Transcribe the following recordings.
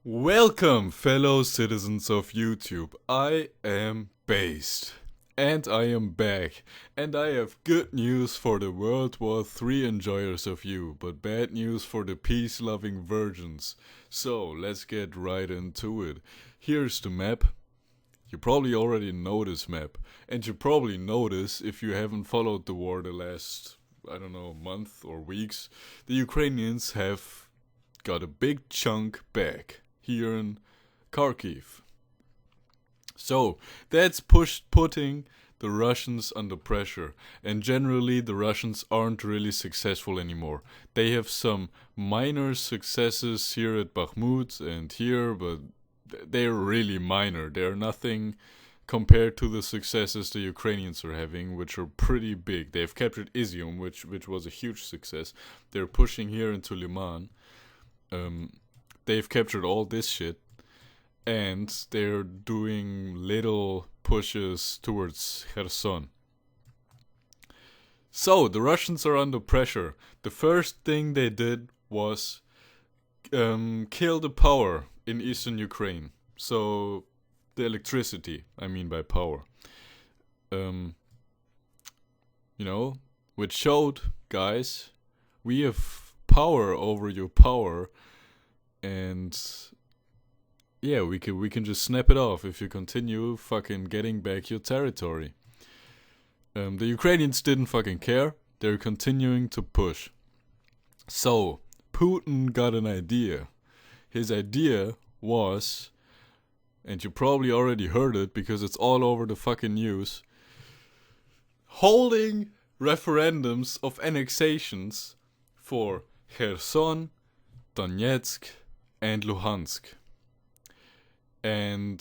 Welcome, fellow citizens of YouTube. I am Based. And I am back. And I have good news for the World War III enjoyers of you, but bad news for the peace-loving virgins. So, let's get right into it. Here's the map. You probably already know this map. And you probably know this if you haven't followed the war the last, month or weeks. The Ukrainians have got a big chunk back here in Kharkiv. So that's putting the Russians under pressure, and generally the Russians aren't really successful anymore. They have some minor successes here at Bakhmut and here, but they're really minor. They're nothing compared to the successes the Ukrainians are having, which are pretty big. They've captured Izium, which was a huge success. They're pushing here into Liman. They've captured all this shit, and they're doing little pushes towards Kherson. So, the Russians are under pressure. The first thing they did was kill the power in eastern Ukraine. So, the electricity, I mean by power. Which showed, guys, we have power over your power. And yeah, we can just snap it off if you continue fucking getting back your territory. The Ukrainians didn't fucking care. They're continuing to push. So, Putin got an idea. His idea was, and you probably already heard it because it's all over the fucking news, holding referendums of annexations for Kherson, Donetsk, and Luhansk. And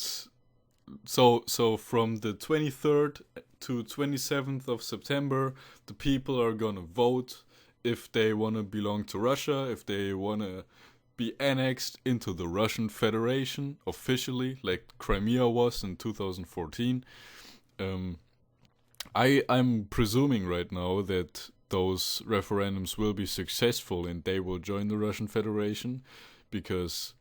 so from the 23rd to 27th of September, the people are gonna vote if they want to belong to Russia, if they want to be annexed into the Russian Federation officially, like Crimea was in 2014. I'm presuming right now that those referendums will be successful and they will join the Russian Federation, because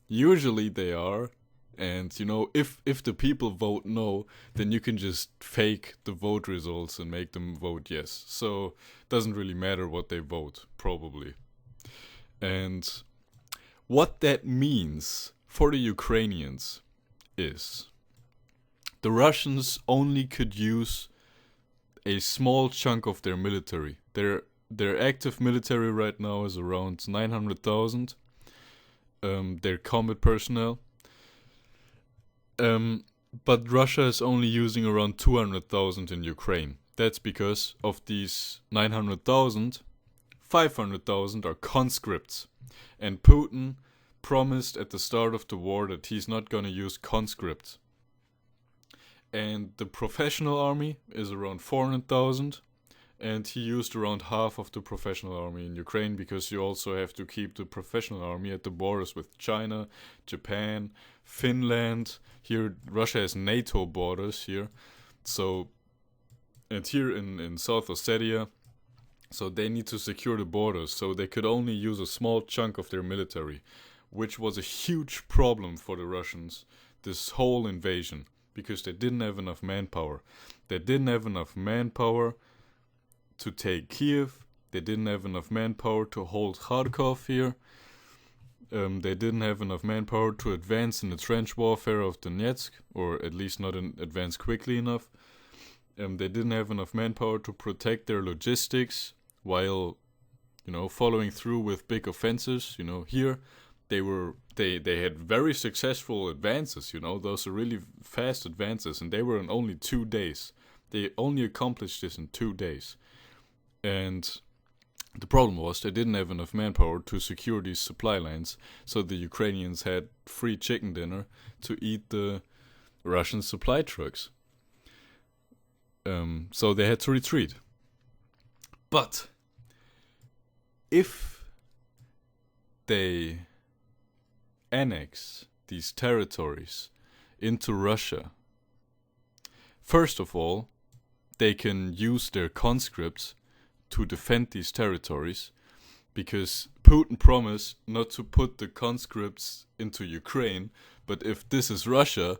usually they are. And if the people vote no, then you can just fake the vote results and make them vote yes. So it doesn't really matter what they vote, probably. And what that means for the Ukrainians is the Russians only could use a small chunk of their military. Their active military right now is around 900,000. Their combat personnel. But Russia is only using around 200,000 in Ukraine. That's because of these 900,000, 500,000 are conscripts. And Putin promised at the start of the war that he's not gonna use conscripts. And the professional army is around 400,000. And he used around half of the professional army in Ukraine, because you also have to keep the professional army at the borders with China, Japan, Finland. Here, Russia has NATO borders here. So, and here in South Ossetia. So they need to secure the borders. So they could only use a small chunk of their military, which was a huge problem for the Russians, this whole invasion, because they didn't have enough manpower. They didn't have enough manpower to take Kiev. They didn't have enough manpower to hold Kharkov here. They didn't have enough manpower to advance in the trench warfare of Donetsk, or at least not advance quickly enough. They didn't have enough manpower to protect their logistics while, following through with big offensives. Here they had very successful advances. Those are really fast advances, and they were in only 2 days. They only accomplished this in 2 days. And the problem was they didn't have enough manpower to secure these supply lines, so the Ukrainians had free chicken dinner to eat the Russian supply trucks. So they had to retreat. But if they annex these territories into Russia, first of all, they can use their conscripts to defend these territories, because Putin promised not to put the conscripts into Ukraine, but if this is Russia,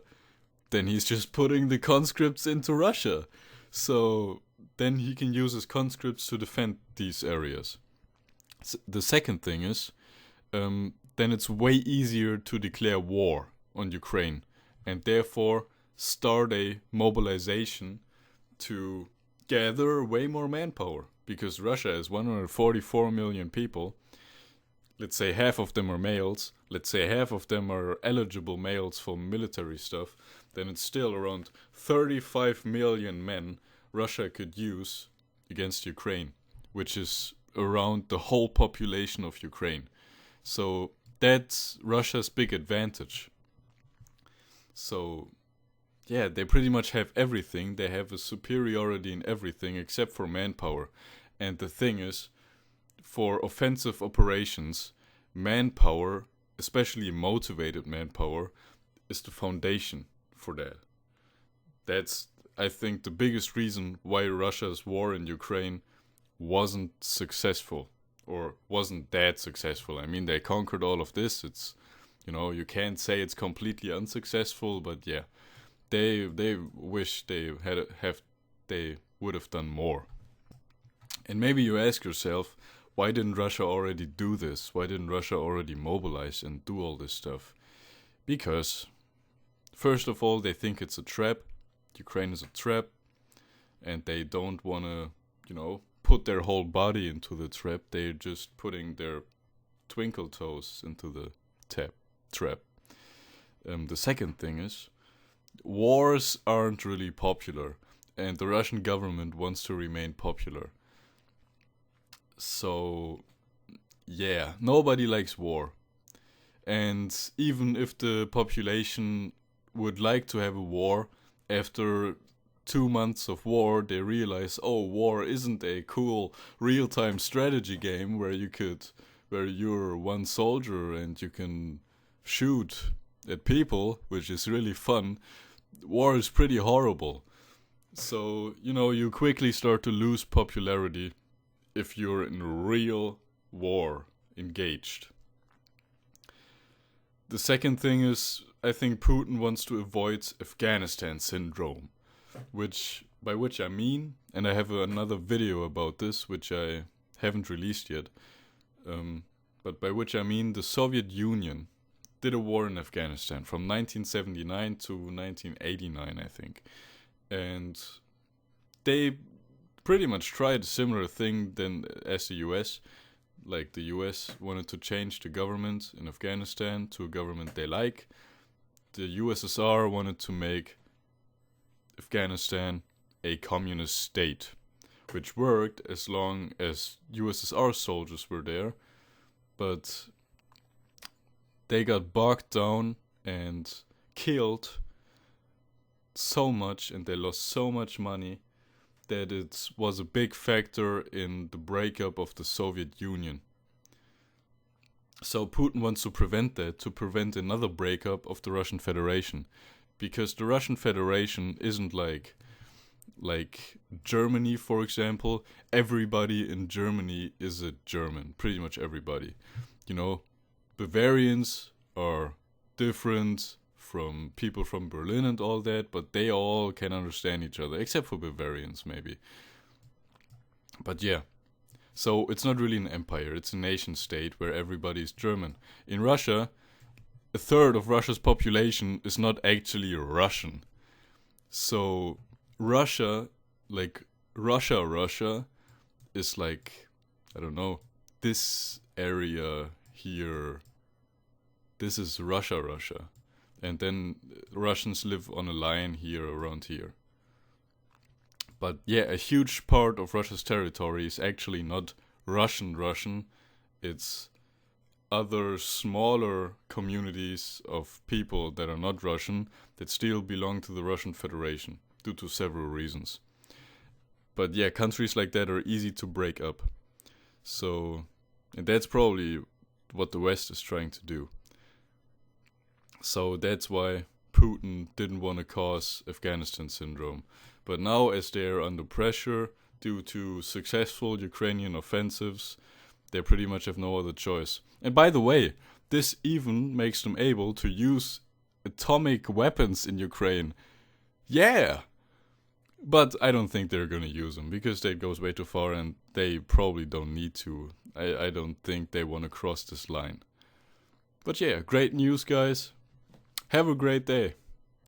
then he's just putting the conscripts into Russia. So then he can use his conscripts to defend these areas. The second thing is, then it's way easier to declare war on Ukraine and therefore start a mobilization to gather way more manpower, because Russia is 144 million people. Let's say half of them are males. Let's say half of them are eligible males for military stuff. Then it's still around 35 million men Russia could use against Ukraine, which is around the whole population of Ukraine. So that's Russia's big advantage. So yeah, they pretty much have everything. They have a superiority in everything except for manpower. And the thing is, for offensive operations, manpower, especially motivated manpower, is the foundation for that. That's, I think, the biggest reason why Russia's war in Ukraine wasn't successful, or wasn't that successful. I mean, they conquered all of this. It's, you can't say it's completely unsuccessful, but yeah, they wish they would have done more. And maybe you ask yourself, why didn't Russia already do this? Why didn't Russia already mobilize and do all this stuff? Because, first of all, they think it's a trap. Ukraine is a trap. And they don't want to, put their whole body into the trap. They're just putting their twinkle toes into the trap. The second thing is, wars aren't really popular. And the Russian government wants to remain popular. So, yeah, nobody likes war. And even if the population would like to have a war, after 2 months of war, they realize, war isn't a cool real-time strategy game where you're one soldier and you can shoot at people, which is really fun. War is pretty horrible. So, you quickly start to lose popularity if you're in real war engaged. The second thing is, I think Putin wants to avoid Afghanistan syndrome, by which I mean, and I have another video about this, which I haven't released yet, but by which I mean the Soviet Union did a war in Afghanistan from 1979 to 1989, I think. And they pretty much tried a similar thing as the US. Like, the US wanted to change the government in Afghanistan to a government they like. The USSR wanted to make Afghanistan a communist state, which worked as long as USSR soldiers were there. But they got bogged down and killed so much, and they lost so much money, that it was a big factor in the breakup of the Soviet Union. So Putin wants to prevent that, to prevent another breakup of the Russian Federation. Because the Russian Federation isn't like Germany, for example. Everybody in Germany is a German, pretty much everybody. Bavarians are different from people from Berlin and all that, but they all can understand each other, except for Bavarians, maybe. But yeah, so it's not really an empire, it's a nation state where everybody is German. In Russia, a third of Russia's population is not actually Russian. So Russia is like, I don't know, this area here, this is Russia. And then Russians live on a line here, around here. But yeah, a huge part of Russia's territory is actually not Russian. It's other smaller communities of people that are not Russian that still belong to the Russian Federation due to several reasons. But yeah, countries like that are easy to break up. So, and that's probably what the West is trying to do. So that's why Putin didn't want to cause Afghanistan syndrome. But now, as they're under pressure due to successful Ukrainian offensives, They pretty much have no other choice. And by the way, this even makes them able to use atomic weapons in Ukraine. Yeah! But I don't think they're gonna use them, because that goes way too far and they probably don't need to. I don't think they want to cross this line. But yeah, great news, guys. Have a great day.